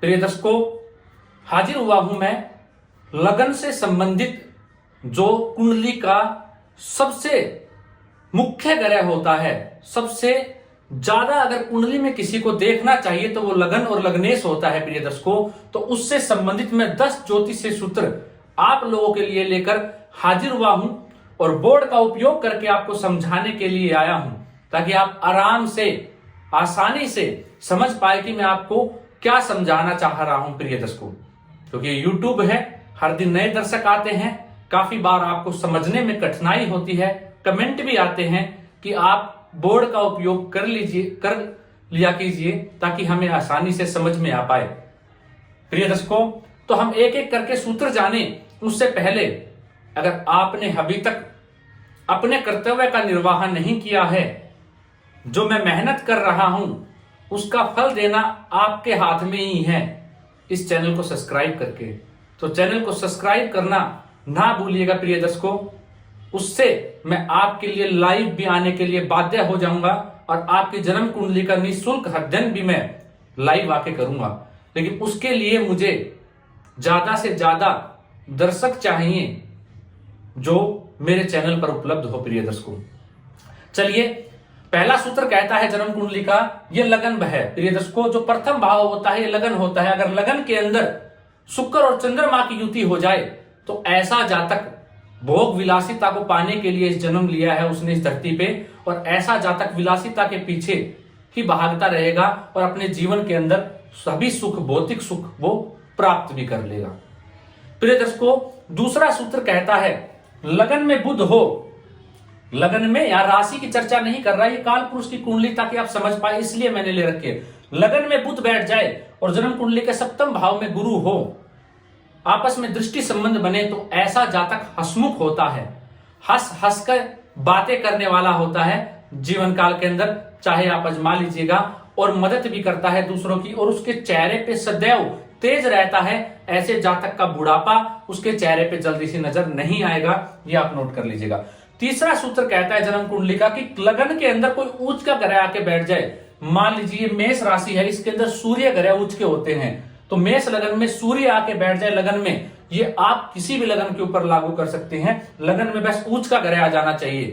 प्रिय दर्शकों, हाजिर हुआ हूं मैं लगन से संबंधित जो कुंडली का सबसे मुख्य ग्रह होता है, सबसे ज्यादा अगर कुंडली में किसी को देखना चाहिए तो वो लगन और लग्नेश होता है। प्रिय दर्शकों, तो उससे संबंधित मैं 10 ज्योतिषीय सूत्र आप लोगों के लिए लेकर हाजिर हुआ हूं और बोर्ड का उपयोग करके आपको समझाने के लिए आया हूं, ताकि आप आराम से आसानी से समझ पाए कि मैं आपको क्या समझाना चाह रहा हूं। प्रिय दर्शकों, क्योंकि YouTube है, हर दिन नए दर्शक आते हैं, काफी बार आपको समझने में कठिनाई होती है, कमेंट भी आते हैं कि आप बोर्ड का उपयोग कर लिया कीजिए ताकि हमें आसानी से समझ में आ पाए। प्रिय दर्शकों, तो हम एक एक करके सूत्र जाने उससे पहले अगर आपने अभी तक अपने कर्तव्य का निर्वाह नहीं किया है, जो मैं मेहनत कर रहा हूं उसका फल देना आपके हाथ में ही है, इस चैनल को सब्सक्राइब करके। तो चैनल को सब्सक्राइब करना ना भूलिएगा प्रिय दर्शकों, उससे मैं आपके लिए लाइव भी आने के लिए बाध्य हो जाऊंगा और आपकी जन्म कुंडली का निःशुल्क अध्ययन भी मैं लाइव आके करूंगा। लेकिन उसके लिए मुझे ज्यादा से ज्यादा दर्शक चाहिए जो मेरे चैनल पर उपलब्ध हो। प्रिय दर्शकों, चलिए, पहला सूत्र कहता है जन्म कुंडली का ये लगन है। प्रिय दर्शकों, जो प्रथम भाव होता है ये लगन होता है। अगर लगन के अंदर शुक्र और चंद्रमा की युति हो जाए तो ऐसा जातक भोग विलासिता को पाने के लिए जन्म लिया है उसने इस धरती पे, और ऐसा जातक विलासिता के पीछे ही भागता रहेगा और अपने जीवन के अंदर सभी सुख, भौतिक सुख वो प्राप्त भी कर लेगा। प्रिय दर्शकों, दूसरा सूत्र कहता है लगन में बुध हो। लगन में या राशि की चर्चा नहीं कर रहा, ये काल पुरुष की कुंडली ताकि आप समझ पाए इसलिए मैंने ले रखी है। लगन में बुध बैठ जाए और जन्म कुंडली के सप्तम भाव में गुरु हो, आपस में दृष्टि संबंध बने तो ऐसा जातक हसमुख होता है, हंस हंस कर बातें करने वाला होता है जीवन काल के अंदर, चाहे आप आजमा लीजिएगा, और मदद भी करता है दूसरों की, और उसके चेहरे पे सदैव तेज रहता है। ऐसे जातक का बुढ़ापा उसके चेहरे पे जल्दी से नजर नहीं आएगा, ये आप नोट कर लीजिएगा। तीसरा सूत्र कहता है जन्म कुंडली का कि लगन के अंदर कोई उच्च का ग्रह आके बैठ जाए। मान लीजिए मेष राशि है, इसके अंदर सूर्य ग्रह उच्च के होते हैं, तो मेष लगन में सूर्य आके बैठ जाए लगन में, ये आप किसी भी लगन के ऊपर लागू कर सकते हैं। लगन में बस उच्च का ग्रह आ जाना चाहिए,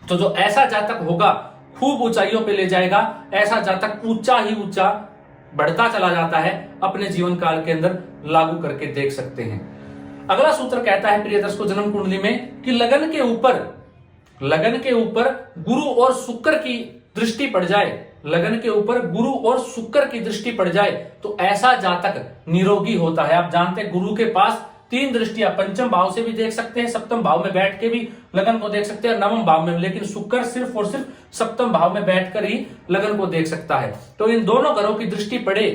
तो जो ऐसा जातक होगा खूब ऊंचाइयों पे ले जाएगा। ऐसा जातक ऊंचा ही ऊंचा बढ़ता चला जाता है, अपने जीवन काल के अंदर लागू करके देख सकते हैं। अगला सूत्र कहता है प्रिय दर्शकों जन्म कुंडली में कि लगन के ऊपर गुरु और शुक्र की दृष्टि पड़ जाए, लगन के ऊपर गुरु और शुक्र की दृष्टि पड़ जाए तो ऐसा जातक निरोगी होता है। आप जानते हैं गुरु के पास 3 दृष्टियां, पंचम भाव से भी देख सकते हैं, सप्तम भाव में बैठ के भी लगन को देख सकते हैं, नवम भाव में, लेकिन शुक्र सिर्फ और सिर्फ सप्तम भाव में बैठकर ही लगन को देख सकता है। तो इन दोनों ग्रहों की दृष्टि पड़े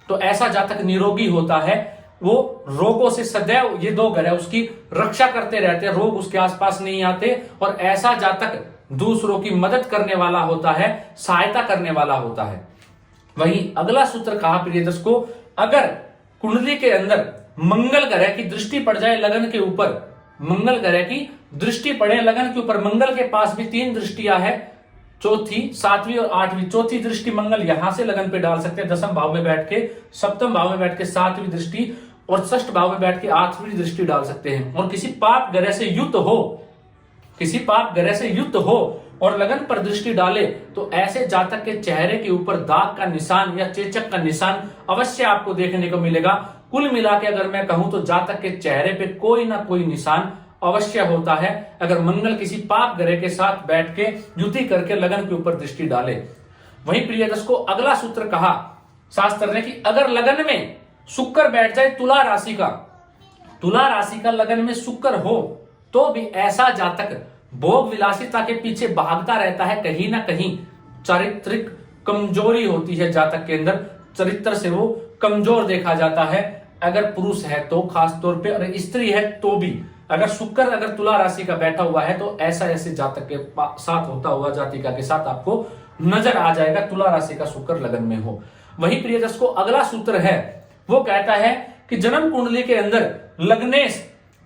तो ऐसा जातक निरोगी होता है, वो रोगों से सदैव ये 2 ग्रह उसकी रक्षा करते रहते हैं, रोग उसके आसपास नहीं आते, और ऐसा जातक दूसरों की मदद करने वाला होता है, सहायता करने वाला होता है। वहीं अगला सूत्र कहा प्रिय दर्शकों, अगर कुंडली के अंदर मंगल ग्रह की दृष्टि पड़ जाए लगन के ऊपर, मंगल ग्रह की दृष्टि पड़े लगन के ऊपर, मंगल के पास भी 3 दृष्टियां है, चौथी, 7वीं और 8वीं। चौथी दृष्टि मंगल यहां से लगन पे डाल सकते हैं, 10वें भाव में बैठ के, सप्तम भाव में बैठ के 7वीं दृष्टि, और 6ठ भाव में बैठ के 8वीं दृष्टि डाल सकते हैं। और किसी पाप ग्रह से युक्त हो और लगन पर दृष्टि डाले तो ऐसे जातक के चेहरे के ऊपर दाग का निशान या चेचक का निशान अवश्य आपको देखने को मिलेगा। कुल मिला के अगर मैं कहूं तो जातक के चेहरे पे कोई ना कोई निशान अवश्य होता है, अगर मंगल किसी पाप ग्रह के साथ बैठ के युति करके लगन के ऊपर दृष्टि डाले। वहीं प्रिय दर्शकों, अगला सूत्र कहा शास्त्र ने कि अगर लगन में शुक्र बैठ जाए तुला राशि का लगन में शुक्र हो तो भी ऐसा जातक भोग विलासिता के पीछे भागता रहता है, कहीं ना कहीं चारित्रिक कमजोरी होती है जातक के अंदर, चरित्र से वो कमजोर देखा जाता है। अगर पुरुष है तो खास तौर पे, और स्त्री है तो भी, अगर शुक्र अगर तुला राशि का बैठा हुआ है तो ऐसे जातक के साथ होता हुआ जातिका के साथ आपको नजर आ जाएगा, तुला राशि का शुक्र लगन में हो। वही प्रिय दर्शकों, अगला सूत्र है वो कहता है कि जन्म कुंडली के अंदर लग्नेश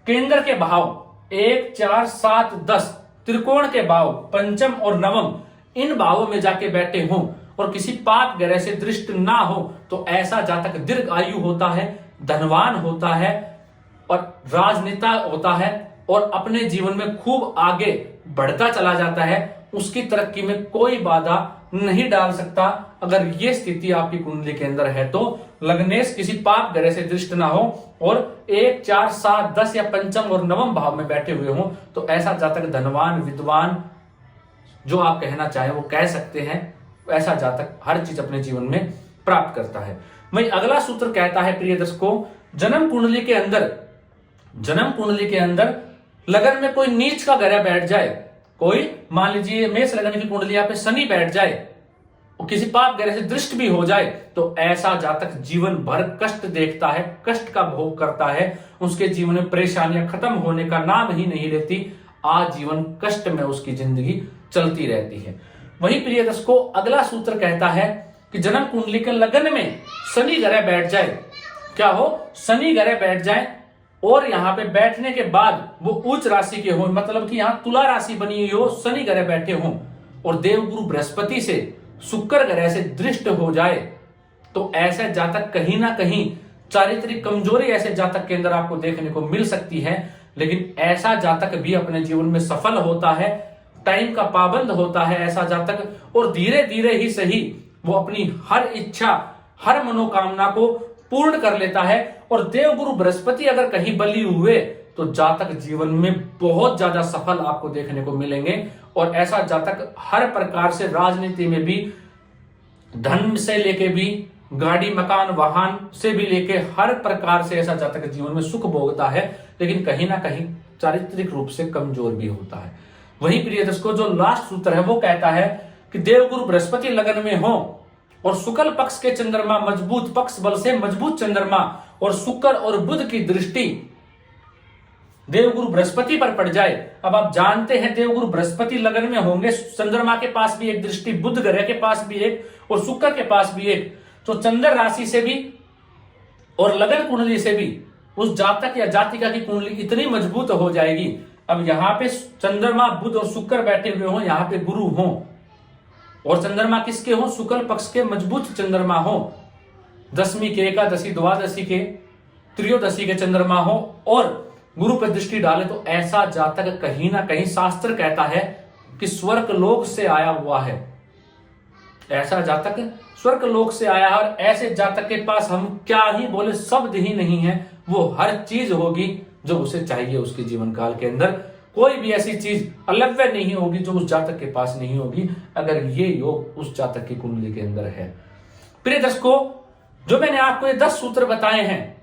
केंद्र के भाव 1, 4, 7, 10 त्रिकोण के भाव पंचम और नवम इन भावों में जाके बैठे हों और किसी पाप ग्रह से दृष्ट ना हो तो ऐसा जातक दीर्घ आयु होता है, धनवान होता है और राजनेता होता है और अपने जीवन में खूब आगे बढ़ता चला जाता है। उसकी तरक्की में कोई बाधा नहीं डाल सकता। अगर ये स्थिति आपकी कुंडली के अंदर है तो लग्नेश किसी पाप ग्रह से दृष्ट ना हो और 1, 4, 7, 10 या पंचम और नवम भाव में बैठे हुए हो तो ऐसा जातक धनवान, विद्वान, जो आप कहना चाहे वो कह सकते हैं। ऐसा जातक हर चीज अपने जीवन में प्राप्त करता है। वही अगला सूत्र कहता है प्रिय दर्शकों, जन्म कुंडली के अंदर लगन में कोई नीच का ग्रह बैठ जाए, कोई मान लीजिए मेष लगन की कुंडली पे शनि बैठ जाए और किसी पाप ग्रह से दृष्ट भी हो जाए तो ऐसा जातक जीवन भर कष्ट देखता है, कष्ट का भोग करता है। उसके जीवन में परेशानियां खत्म होने का नाम ही नहीं लेती, आजीवन कष्ट में उसकी जिंदगी चलती रहती है। वही प्रिय दर्शकों अगला सूत्र कहता है कि जन्म कुंडली के लगन में शनि ग्रह बैठ जाए, क्या हो, शनि ग्रह बैठ जाए और यहाँ पे बैठने के बाद वो उच्च राशि के हो, मतलब कि यहाँ तुला राशि बनी हुई हो, शनि ग्रह बैठे हों और देवगुरु बृहस्पति से शुक्र ग्रह से दृष्ट हो जाए तो ऐसे जातक कहीं ना कहीं चारित्रिक कमजोरी ऐसे जातक के अंदर आपको देखने को मिल सकती है। लेकिन ऐसा जातक भी अपने जीवन में सफल होता है, टाइम का पाबंद होता है ऐसा जातक, और धीरे धीरे ही सही वो अपनी हर इच्छा, हर मनोकामना को पूर्ण कर लेता है। और देवगुरु बृहस्पति अगर कहीं बली हुए तो जातक जीवन में बहुत ज्यादा सफल आपको देखने को मिलेंगे। और ऐसा जातक हर प्रकार से राजनीति में भी, धन से लेके भी, गाड़ी मकान वाहन से भी लेके हर प्रकार से ऐसा जातक जीवन में सुख भोगता है, लेकिन कहीं ना कहीं चारित्रिक रूप से कमजोर भी होता है। वही प्रिय दर्शकों जो लास्ट सूत्र है वो कहता है कि देवगुरु बृहस्पति लगन में हो और शुक्ल पक्ष के चंद्रमा मजबूत, पक्ष बल से मजबूत चंद्रमा और शुक्र और बुध की दृष्टि देवगुरु बृहस्पति पर पड़ जाए। अब आप जानते हैं देवगुरु बृहस्पति लगन में होंगे, चंद्रमा के पास भी एक दृष्टि, बुध ग्रह के पास भी एक और शुक्र के पास भी एक, तो चंद्र राशि से भी और लगन कुंडली से भी उस जातक या जातिका की कुंडली इतनी मजबूत हो जाएगी। अब यहाँ पे चंद्रमा, बुध और शुक्र बैठे हुए हो, यहाँ पे गुरु हो और चंद्रमा किसके हो, शुक्ल पक्ष के मजबूत चंद्रमा हो, दशमी के, एकादशी, द्वादशी के, त्रयोदशी के चंद्रमा हो और गुरु पर दृष्टि डाले तो ऐसा जातक कहीं ना कहीं शास्त्र कहता है कि स्वर्ग लोक से आया हुआ है। ऐसा जातक स्वर्ग लोक से आया है और ऐसे जातक के पास हम क्या ही बोले, शब्द ही नहीं है। वो हर चीज होगी जो उसे चाहिए उसके जीवन काल के अंदर। कोई भी ऐसी चीज अलव्य नहीं होगी जो उस जातक के पास नहीं होगी, अगर ये योग उस जातक की कुंडली के अंदर है। प्रिय दर्शकों, जो मैंने आपको ये 10 सूत्र बताए हैं,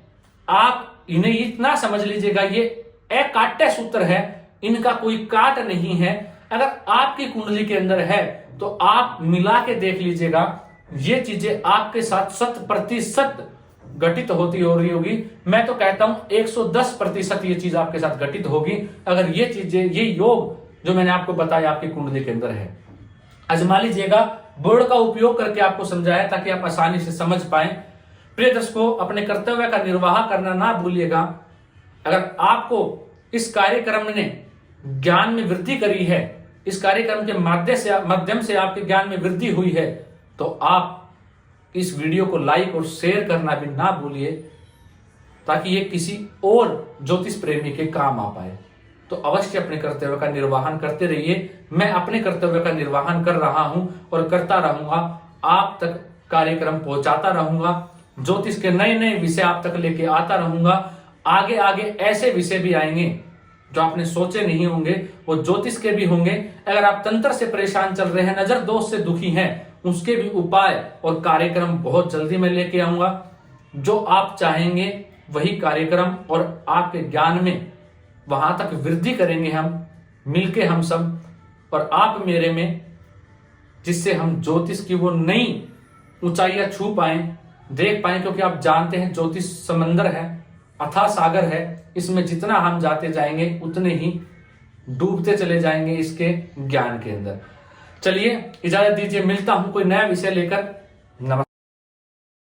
आप इन्हें इतना समझ लीजिएगा, ये अकाट्य सूत्र है, इनका कोई काट नहीं है। अगर आपकी कुंडली के अंदर है तो आप मिला के देख लीजिएगा, ये चीजें आपके साथ 100% घटित होती हो रही होगी। मैं तो कहता हूं 110% ये चीज आपके साथ घटित होगी अगर ये चीजें, ये योग जो मैंने आपको बताया आपकी कुंडली के अंदर है। आजमा लीजिएगा, बोर्ड का उपयोग करके आपको समझाया ताकि आप आसानी से समझ पाए। प्रिय दर्शकों, अपने कर्तव्य का निर्वाह करना ना भूलिएगा। अगर आपको इस कार्यक्रम ने ज्ञान में वृद्धि करी है, इस कार्यक्रम के माध्यम से आपके ज्ञान में वृद्धि हुई है, तो आप इस वीडियो को लाइक और शेयर करना भी ना भूलिए ताकि ये किसी और ज्योतिष प्रेमी के काम आ पाए। तो अवश्य अपने कर्तव्य का निर्वहन करते रहिए। मैं अपने कर्तव्य का निर्वहन कर रहा हूं और करता रहूंगा, आप तक कार्यक्रम पहुंचाता रहूंगा, ज्योतिष के नए नए विषय आप तक लेके आता रहूंगा। आगे आगे ऐसे विषय भी आएंगे जो आपने सोचे नहीं होंगे, वो ज्योतिष के भी होंगे। अगर आप तंत्र से परेशान चल रहे हैं, नजर दोष से दुखी हैं, उसके भी उपाय और कार्यक्रम बहुत जल्दी मैं लेके आऊंगा। जो आप चाहेंगे वही कार्यक्रम और आपके ज्ञान में वहां तक वृद्धि करेंगे हम मिलके, हम सब और आप मेरे में, जिससे हम ज्योतिष की वो नई ऊंचाइयां छू पाए, देख पाए। क्योंकि आप जानते हैं ज्योतिष समंदर है, अथाह सागर है, इसमें जितना हम जाते जाएंगे उतने ही डूबते चले जाएंगे इसके ज्ञान के अंदर। चलिए इजाजत दीजिए, मिलता हूं कोई नया विषय लेकर। नमस्कार।